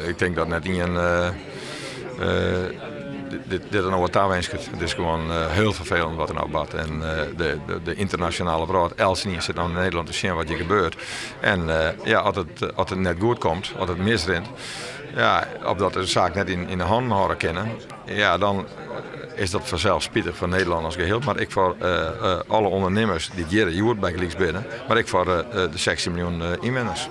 Ik denk dat net dit er nou wat taarwens. Het is gewoon heel vervelend wat er nou bad. En de internationale brood, Elsenier zit nou in Nederland te zien wat hier gebeurt. En als het net goed komt, als het misrint, ja, opdat de zaak net in de handen houden kennen, ja, dan is dat vanzelf spietig voor Nederland als geheel. Maar ik voor alle ondernemers die hier joert bij Gelijks binnen, maar ik voor de 16 miljoen inwoners.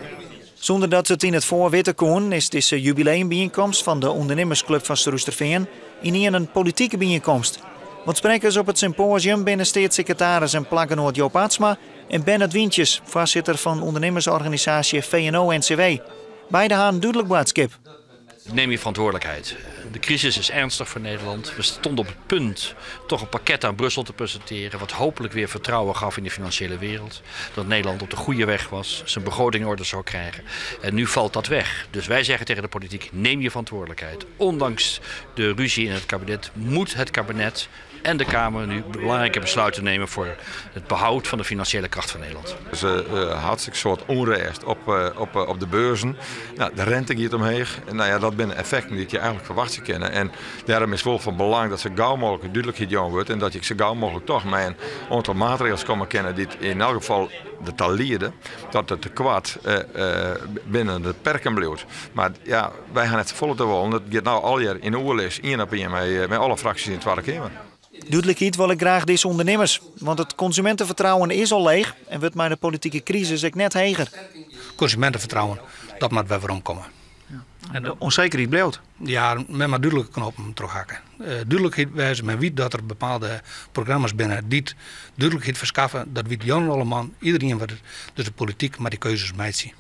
Zonder dat ze het in het voorwitte kon, is deze jubileumbijeenkomst van de ondernemersclub van Stroesterveen in een politieke bijeenkomst. Want sprekers op het symposium binnen staatssecretaris en plaggennoot Joop Atsma en Bernard Wientjes, voorzitter van ondernemersorganisatie VNO-NCW. Beide hadden een duidelijk boodschap. Neem je verantwoordelijkheid. De crisis is ernstig voor Nederland. We stonden op het punt toch een pakket aan Brussel te presenteren, wat hopelijk weer vertrouwen gaf in de financiële wereld. Dat Nederland op de goede weg was, zijn begroting in orde zou krijgen. En nu valt dat weg. Dus wij zeggen tegen de politiek, neem je verantwoordelijkheid. Ondanks de ruzie in het kabinet moet het kabinet en de Kamer nu belangrijke besluiten nemen voor het behoud van de financiële kracht van Nederland. Dus hartstikke soort onrust op de beurzen. Nou, de rente gaat omheen. Nou ja, dat zijn effecten die je eigenlijk verwachten kennen. En daarom is het wel van belang dat zo gauw mogelijk duidelijkheid gedaan wordt en dat je zo gauw mogelijk toch met een aantal maatregelen kan kennen die in elk geval de taal leerden, dat het te kwaad binnen de perken blijft. Maar ja, wij gaan het volle te wollen. Dat gaat nou al jaar in de oorlis, één op één met alle fracties in het Tweede Kamer. Duidelijkheid wil ik graag deze ondernemers, want het consumentenvertrouwen is al leeg en wordt met de politieke crisis ook net heger. Consumentenvertrouwen, dat moet weer omkomen. Ja. En de onzekerheid blijft. Ja, met maar duidelijke knoppen terughakken. Duidelijkheid wijzen met wie dat er bepaalde programma's binnen die duidelijkheid verschaffen, dat weet Jan allemaal, iedereen wat dus de politiek maar die keuzes meid zien.